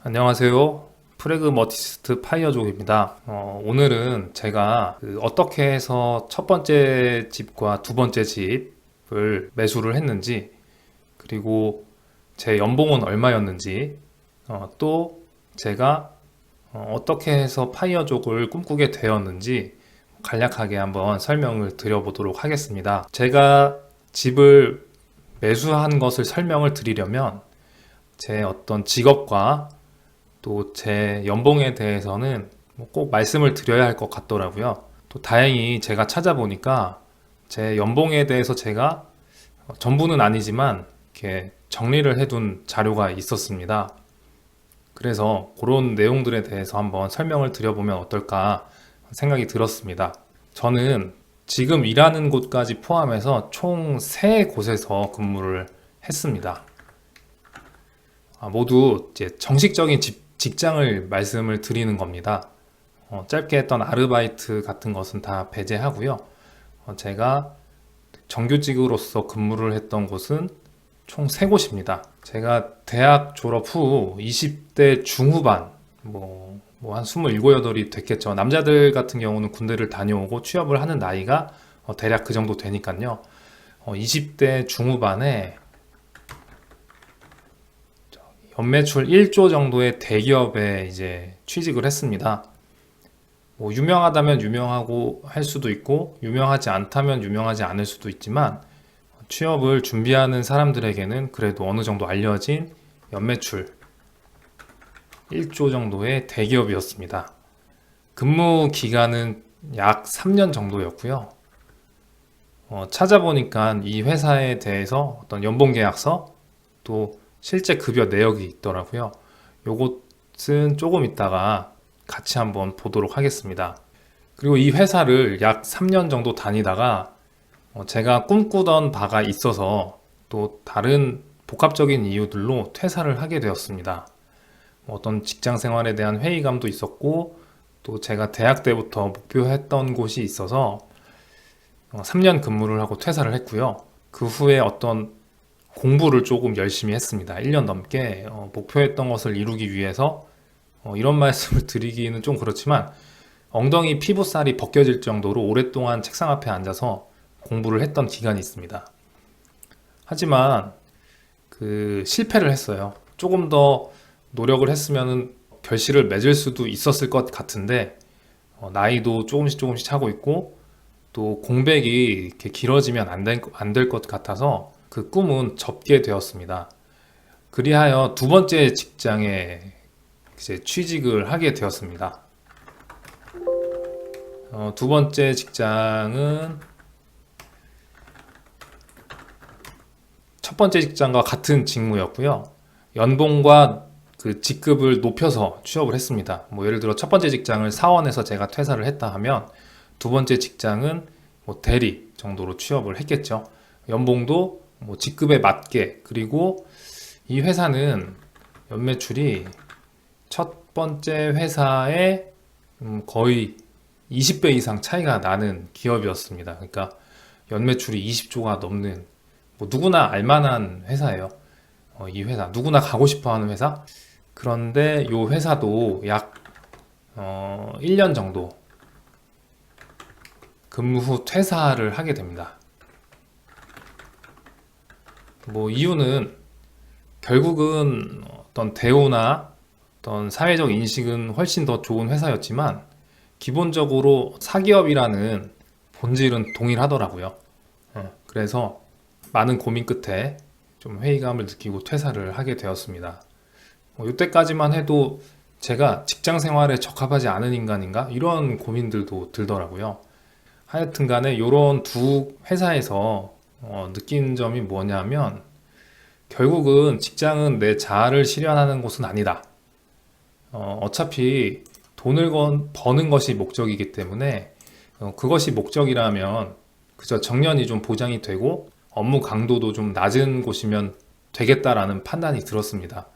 안녕하세요. 프래그머티스트 파이어족입니다. 오늘은 제가 어떻게 해서 첫 번째 집과 두 번째 집을 매수를 했는지, 그리고 제 연봉은 얼마였는지, 또 제가 어떻게 해서 파이어족을 꿈꾸게 되었는지 간략하게 한번 설명을 드려보도록 하겠습니다. 제가 집을 매수한 것을 설명을 드리려면 제 어떤 직업과 또 제 연봉에 대해서는 꼭 말씀을 드려야 할 것 같더라고요. 또 다행히 제가 찾아보니까 제 연봉에 대해서 제가 전부는 아니지만 이렇게 정리를 해둔 자료가 있었습니다. 그래서 그런 내용들에 대해서 한번 설명을 드려보면 어떨까 생각이 들었습니다. 저는 지금 일하는 곳까지 포함해서 총 3곳에서 근무를 했습니다. 모두 이제 정식적인 직장을 말씀을 드리는 겁니다. 짧게 했던 아르바이트 같은 것은 다 배제하고요. 제가 정규직으로서 근무를 했던 곳은 총 3곳입니다. 제가 대학 졸업 후 20대 중후반, 한 27, 8이 됐겠죠. 남자들 같은 경우는 군대를 다녀오고 취업을 하는 나이가 대략 그 정도 되니까요. 20대 중후반에 연매출 1조 정도의 대기업에 이제 취직을 했습니다. 유명하다면 유명하고 할 수도 있고, 유명하지 않다면 유명하지 않을 수도 있지만, 취업을 준비하는 사람들에게는 그래도 어느 정도 알려진 연매출 1조 정도의 대기업이었습니다. 근무 기간은 약 3년 정도였고요. 찾아보니까 이 회사에 대해서 어떤 연봉계약서, 또 실제 급여 내역이 있더라고요. 요것은 조금 이따가 같이 한번 보도록 하겠습니다. 그리고 이 회사를 약 3년 정도 다니다가 제가 꿈꾸던 바가 있어서 또 다른 복합적인 이유들로 퇴사를 하게 되었습니다. 어떤 직장 생활에 대한 회의감도 있었고, 또 제가 대학 때부터 목표했던 곳이 있어서 3년 근무를 하고 퇴사를 했고요. 그 후에 어떤 공부를 조금 열심히 했습니다. 1년 넘게 목표했던 것을 이루기 위해서 이런 말씀을 드리기는 좀 그렇지만 엉덩이 피부살이 벗겨질 정도로 오랫동안 책상 앞에 앉아서 공부를 했던 기간이 있습니다. 하지만 실패를 했어요. 조금 더 노력을 했으면 결실을 맺을 수도 있었을 것 같은데 나이도 조금씩 차고 있고 또 공백이 이렇게 길어지면 안 될 것 같아서 그 꿈은 접게 되었습니다. 그리하여 두 번째 직장에 이제 취직을 하게 되었습니다. 두 번째 직장은 첫 번째 직장과 같은 직무였고요. 연봉과 그 직급을 높여서 취업을 했습니다. 예를 들어 첫 번째 직장을 사원에서 제가 퇴사를 했다 하면 두 번째 직장은 대리 정도로 취업을 했겠죠. 연봉도 직급에 맞게, 그리고 이 회사는 연매출이 첫 번째 회사에 거의 20배 이상 차이가 나는 기업이었습니다. 그러니까 연매출이 20조가 넘는 누구나 알만한 회사예요. 이 회사 누구나 가고 싶어하는 회사. 그런데 이 회사도 약 1년 정도 근무 후 퇴사를 하게 됩니다. 이유는 결국은 어떤 대우나 어떤 사회적 인식은 훨씬 더 좋은 회사였지만 기본적으로 사기업이라는 본질은 동일하더라고요. 그래서 많은 고민 끝에 좀 회의감을 느끼고 퇴사를 하게 되었습니다. 이때까지만 해도 제가 직장 생활에 적합하지 않은 인간인가? 이런 고민들도 들더라고요. 하여튼 간에 이런 두 회사에서 느낀 점이 뭐냐면 결국은 직장은 내 자아를 실현하는 곳은 아니다. 어차피 돈을 버는 것이 목적이기 때문에 그것이 목적이라면 그저 정년이 좀 보장이 되고 업무 강도도 좀 낮은 곳이면 되겠다라는 판단이 들었습니다.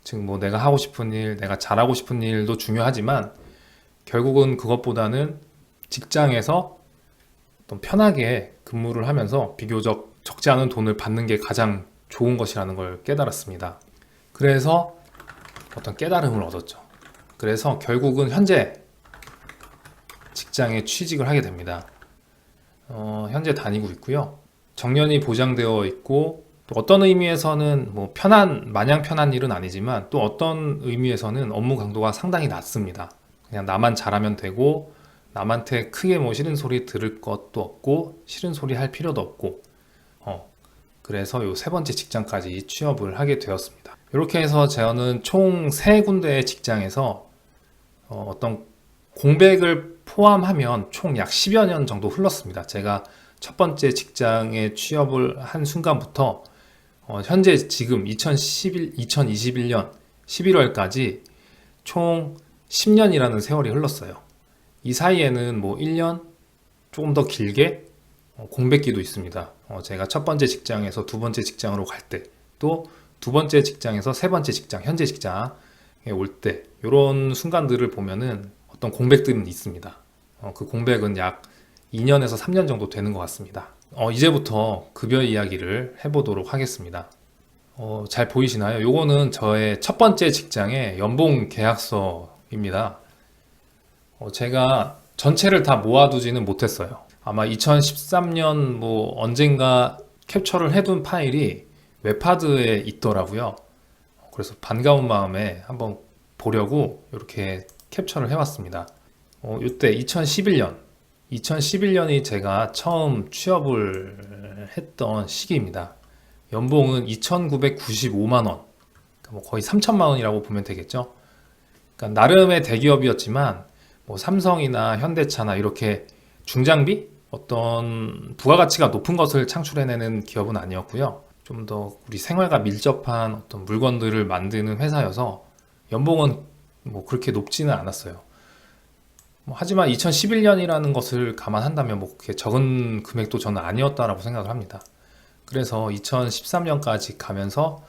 즉 내가 하고 싶은 일, 내가 잘하고 싶은 일도 중요하지만 결국은 그것보다는 직장에서 좀 편하게 근무를 하면서 비교적 적지 않은 돈을 받는 게 가장 좋은 것이라는 걸 깨달았습니다. 그래서 어떤 깨달음을 얻었죠. 그래서 결국은 현재 직장에 취직을 하게 됩니다. 현재 다니고 있고요. 정년이 보장되어 있고, 또 어떤 의미에서는 뭐 마냥 편한 일은 아니지만 또 어떤 의미에서는 업무 강도가 상당히 낮습니다. 그냥 나만 잘하면 되고, 남한테 크게 뭐 싫은 소리 들을 것도 없고, 싫은 소리 할 필요도 없고, 그래서 요 세 번째 직장까지 취업을 하게 되었습니다. 이렇게 해서 저는 총 3군데의 직장에서 어떤 공백을 포함하면 총 약 10여 년 정도 흘렀습니다. 제가 첫 번째 직장에 취업을 한 순간부터 현재 지금 2021년 11월까지 총 10년이라는 세월이 흘렀어요. 이 사이에는 뭐 1년 조금 더 길게 공백기도 있습니다. 제가 첫 번째 직장에서 두 번째 직장으로 갈 때, 또 두 번째 직장에서 세 번째 직장, 현재 직장에 올 때, 이런 순간들을 보면은 어떤 공백들은 있습니다. 그 공백은 약 2년에서 3년 정도 되는 것 같습니다. 이제부터 급여 이야기를 해보도록 하겠습니다. 잘 보이시나요? 요거는 저의 첫 번째 직장의 연봉 계약서입니다. 제가 전체를 다 모아두지는 못했어요. 아마 2013년 뭐 언젠가 캡처를 해둔 파일이 웹하드에 있더라고요. 그래서 반가운 마음에 한번 보려고 이렇게 캡처를 해왔습니다. 이때 2011년이 제가 처음 취업을 했던 시기입니다. 연봉은 2,995만 원, 그러니까 뭐 거의 3천만 원이라고 보면 되겠죠. 그러니까 나름의 대기업이었지만 뭐 삼성이나 현대차나 이렇게 중장비? 어떤 부가가치가 높은 것을 창출해내는 기업은 아니었고요. 좀 더 우리 생활과 밀접한 어떤 물건들을 만드는 회사여서 연봉은 뭐 그렇게 높지는 않았어요. 하지만 2011년이라는 것을 감안한다면 뭐 그렇게 적은 금액도 저는 아니었다라고 생각을 합니다. 그래서 2013년까지 가면서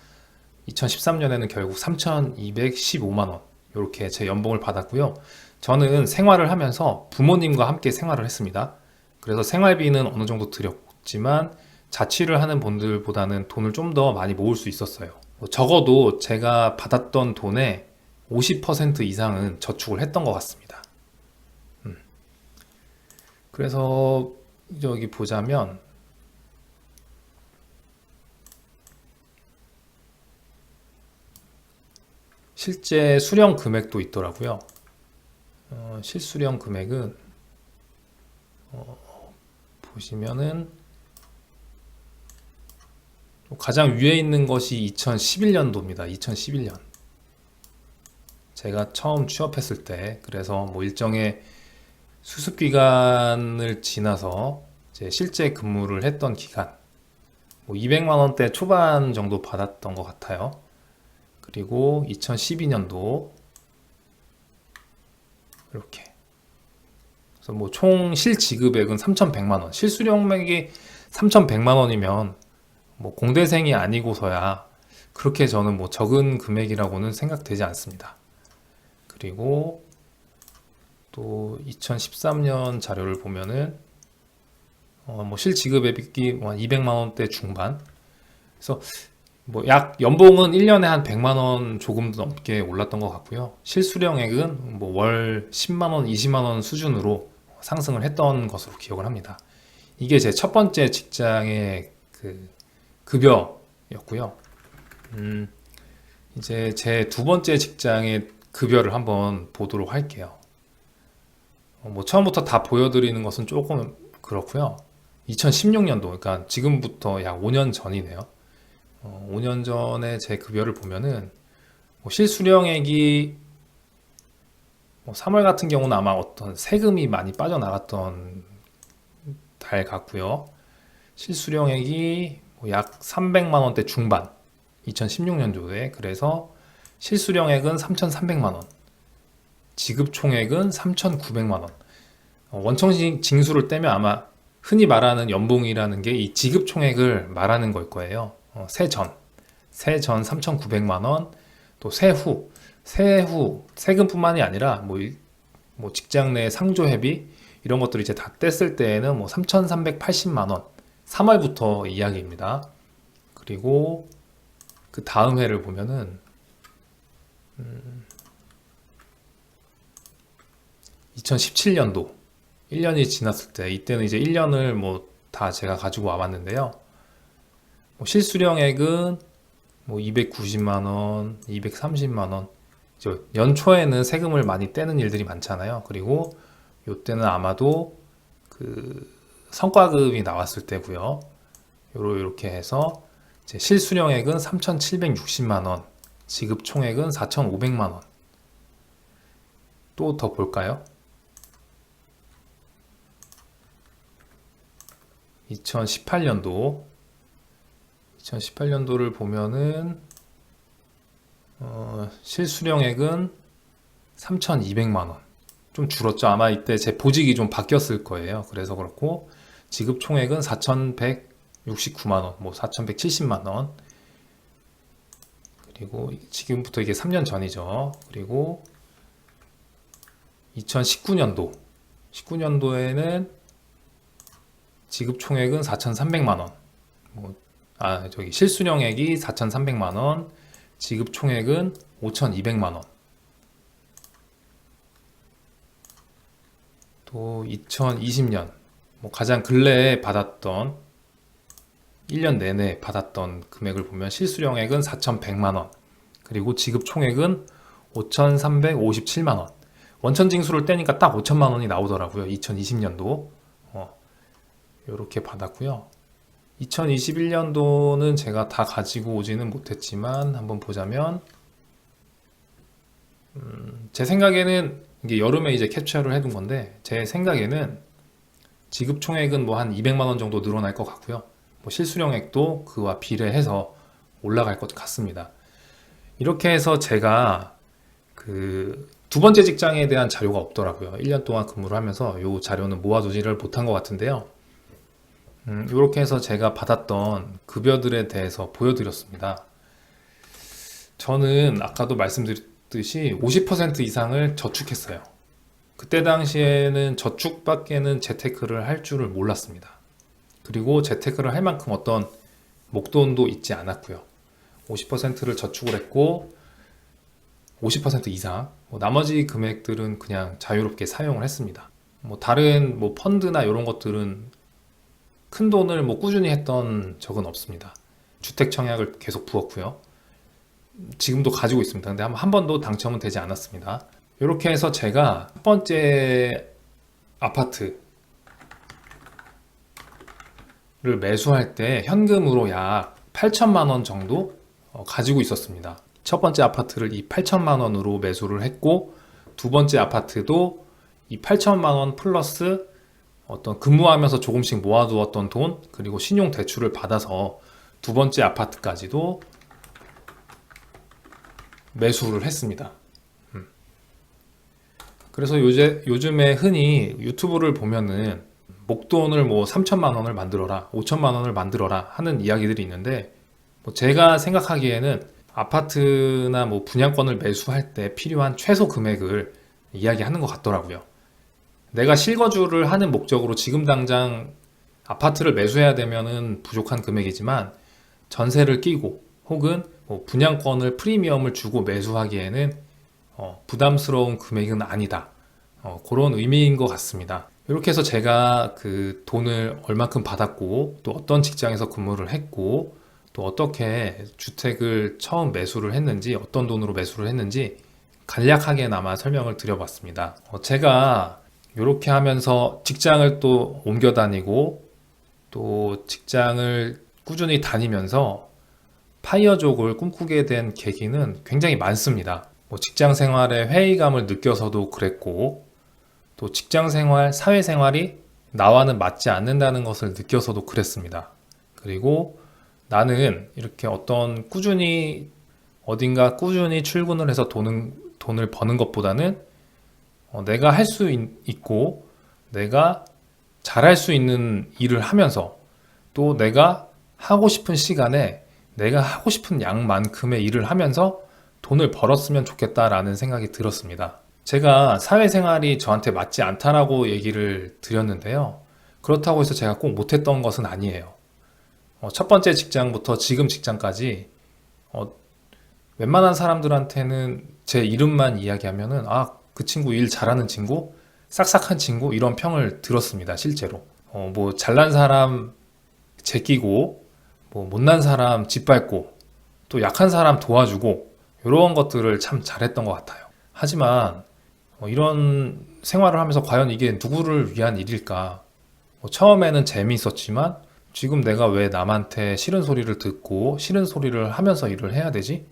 2013년에는 결국 3,215만 원 이렇게 제 연봉을 받았고요. 저는 생활을 하면서 부모님과 함께 생활을 했습니다. 그래서 생활비는 어느 정도 드렸지만 자취를 하는 분들보다는 돈을 좀 더 많이 모을 수 있었어요. 적어도 제가 받았던 돈의 50% 이상은 저축을 했던 것 같습니다. 그래서 여기 보자면 실제 수령 금액도 있더라고요. 실수령 금액은 보시면은 가장 위에 있는 것이 2011년도입니다. 2011년. 제가 처음 취업했을 때, 그래서 뭐 일정의 수습 기간을 지나서 이제 실제 근무를 했던 기간, 뭐 200만 원대 초반 정도 받았던 것 같아요. 그리고 2012년도 이렇게. 그래서 뭐 총 실지급액은 3,100만 원. 실수령액이 3,100만 원이면 뭐 공대생이 아니고서야 그렇게 저는 뭐 적은 금액이라고는 생각되지 않습니다. 그리고 또 2013년 자료를 보면은 뭐 실지급액이 뭐 200만 원대 중반. 그래서 뭐 약 연봉은 1년에 한 100만 원 조금 넘게 올랐던 것 같고요. 실수령액은 뭐 월 10만 원, 20만 원 수준으로 상승을 했던 것으로 기억을 합니다. 이게 제 첫 번째 직장의 그 급여였고요. 이제 제 두 번째 직장의 급여를 한번 보도록 할게요. 뭐 처음부터 다 보여드리는 것은 조금 그렇고요. 2016년도, 그러니까 지금부터 약 5년 전이네요. 5년 전에 제 급여를 보면은 뭐 실수령액이 뭐 3월 같은 경우는 아마 어떤 세금이 많이 빠져나갔던 달 같고요. 실수령액이 뭐 약 300만 원대 중반, 2016년도에. 그래서 실수령액은 3,300만 원, 지급 총액은 3,900만 원. 원청 징수를 떼면 아마 흔히 말하는 연봉이라는 게 이 지급 총액을 말하는 걸 거예요. 세전 3,900만 원, 또 세후 세금뿐만이 아니라 뭐 직장 내 상조회비 이런 것들을 이제 다 뗐을 때에는 뭐 3,380만 원, 3월부터 이야기입니다. 그리고 그 다음 해를 보면은 2017년도 1년이 지났을 때, 이때는 이제 1년을 뭐 다 제가 가지고 와봤는데요. 뭐 실수령액은 뭐 290만 원, 230만 원. 연초에는 세금을 많이 떼는 일들이 많잖아요. 그리고 요때는 아마도 그 성과급이 나왔을 때고요. 요렇게 해서 이제 실수령액은 3,760만 원, 지급 총액은 4,500만 원. 또 더 볼까요? 2018년도를 보면은 실수령액은 3,200만 원. 좀 줄었죠. 아마 이때 제 보직이 좀 바뀌었을 거예요. 그래서 그렇고 지급 총액은 4,169만 원, 뭐 4,170만 원. 그리고 지금부터 이게 3년 전이죠. 그리고 19년도에는 지급 총액은 4,300만 원. 실수령액이 4,300만 원, 지급 총액은 5,200만 원. 또 2020년, 뭐 가장 근래에 받았던 1년 내내 받았던 금액을 보면 실수령액은 4,100만 원, 그리고 지급 총액은 5,357만 원. 원천 징수를 떼니까 딱 5천만 원이 나오더라고요. 2020년도. 이렇게 받았고요. 2021년도는 제가 다 가지고 오지는 못했지만 한번 보자면 제 생각에는 이게 여름에 이제 캡처를 해둔 건데, 제 생각에는 지급 총액은 뭐 한 200만 원 정도 늘어날 것 같고요. 뭐 실수령액도 그와 비례해서 올라갈 것 같습니다. 이렇게 해서 제가 그 두 번째 직장에 대한 자료가 없더라고요. 1년 동안 근무를 하면서 이 자료는 모아두지를 못한 것 같은데요. 이렇게 해서 제가 받았던 급여들에 대해서 보여드렸습니다. 저는 아까도 말씀드렸듯이 50% 이상을 저축했어요. 그때 당시에는 저축밖에는 재테크를 할 줄을 몰랐습니다. 그리고 재테크를 할 만큼 어떤 목돈도 있지 않았고요. 50%를 저축을 했고 50% 이상, 나머지 금액들은 그냥 자유롭게 사용을 했습니다. 다른 펀드나 이런 것들은 큰 돈을 꾸준히 했던 적은 없습니다. 주택 청약을 계속 부었고요. 지금도 가지고 있습니다. 근데 한 번도 당첨은 되지 않았습니다. 이렇게 해서 제가 첫 번째 아파트를 매수할 때 현금으로 약 8천만 원 정도 가지고 있었습니다. 첫 번째 아파트를 이 8천만 원으로 매수를 했고, 두 번째 아파트도 이 8천만 원 플러스 어떤 근무하면서 조금씩 모아두었던 돈, 그리고 신용 대출을 받아서 두 번째 아파트까지도 매수를 했습니다. 그래서 요즘에 흔히 유튜브를 보면은 목돈을 3천만 원을 만들어라, 5천만 원을 만들어라 하는 이야기들이 있는데, 제가 생각하기에는 아파트나 분양권을 매수할 때 필요한 최소 금액을 이야기하는 것 같더라고요. 내가 실거주를 하는 목적으로 지금 당장 아파트를 매수해야 되면은 부족한 금액이지만, 전세를 끼고 혹은 분양권을 프리미엄을 주고 매수하기에는 부담스러운 금액은 아니다. 그런 의미인 것 같습니다. 이렇게 해서 제가 그 돈을 얼마큼 받았고, 또 어떤 직장에서 근무를 했고, 또 어떻게 주택을 처음 매수를 했는지, 어떤 돈으로 매수를 했는지 간략하게나마 설명을 드려봤습니다. 제가 이렇게 하면서 직장을 또 옮겨 다니고, 또 직장을 꾸준히 다니면서 파이어족을 꿈꾸게 된 계기는 굉장히 많습니다. 직장 생활에 회의감을 느껴서도 그랬고, 또 직장 생활, 사회 생활이 나와는 맞지 않는다는 것을 느껴서도 그랬습니다. 그리고 나는 이렇게 어딘가 꾸준히 출근을 해서 돈을 버는 것보다는 내가 할 수 있고 내가 잘할 수 있는 일을 하면서, 또 내가 하고 싶은 시간에 내가 하고 싶은 양만큼의 일을 하면서 돈을 벌었으면 좋겠다라는 생각이 들었습니다. 제가 사회생활이 저한테 맞지 않다라고 얘기를 드렸는데요. 그렇다고 해서 제가 꼭 못했던 것은 아니에요. 첫 번째 직장부터 지금 직장까지 웬만한 사람들한테는 제 이름만 이야기하면은 아, 그 친구 일 잘하는 친구, 싹싹한 친구 이런 평을 들었습니다. 실제로. 뭐 잘난 사람 제끼고 뭐 못난 사람 짓밟고 또 약한 사람 도와주고 이런 것들을 참 잘했던 것 같아요. 하지만 이런 생활을 하면서 과연 이게 누구를 위한 일일까? 처음에는 재미있었지만 지금 내가 왜 남한테 싫은 소리를 듣고 싫은 소리를 하면서 일을 해야 되지?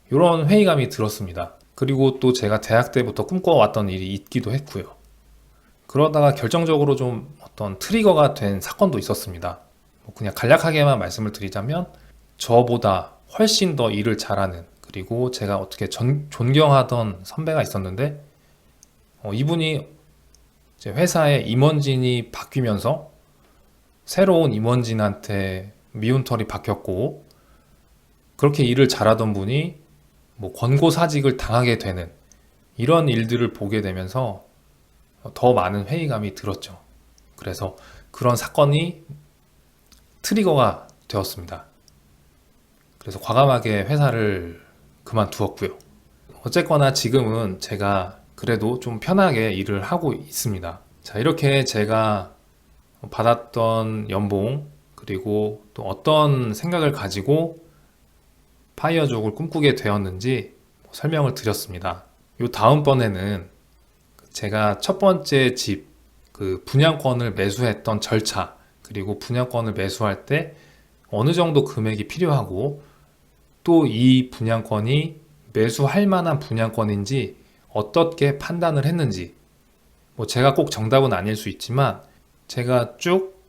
이런 회의감이 들었습니다. 그리고 또 제가 대학 때부터 꿈꿔왔던 일이 있기도 했고요. 그러다가 결정적으로 좀 어떤 트리거가 된 사건도 있었습니다. 그냥 간략하게만 말씀을 드리자면 저보다 훨씬 더 일을 잘하는 그리고 제가 어떻게 존경하던 선배가 있었는데 이분이 이제 회사의 임원진이 바뀌면서 새로운 임원진한테 미운 털이 박혔고 그렇게 일을 잘하던 분이 뭐 권고사직을 당하게 되는 이런 일들을 보게 되면서 더 많은 회의감이 들었죠. 그래서 그런 사건이 트리거가 되었습니다. 그래서 과감하게 회사를 그만두었고요. 어쨌거나 지금은 제가 그래도 좀 편하게 일을 하고 있습니다. 자, 이렇게 제가 받았던 연봉, 그리고 또 어떤 생각을 가지고 파이어족을 꿈꾸게 되었는지 설명을 드렸습니다. 요 다음번에는 제가 첫 번째 집, 그 분양권을 매수했던 절차, 그리고 분양권을 매수할 때 어느 정도 금액이 필요하고 또 이 분양권이 매수할 만한 분양권인지 어떻게 판단을 했는지 뭐 제가 꼭 정답은 아닐 수 있지만 제가 쭉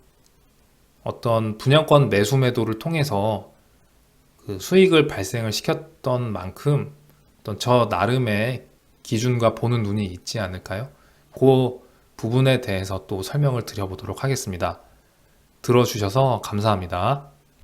어떤 분양권 매수 매도를 통해서 그 수익을 발생을 시켰던 만큼 어떤 저 나름의 기준과 보는 눈이 있지 않을까요? 그 부분에 대해서 또 설명을 드려보도록 하겠습니다. 들어주셔서 감사합니다.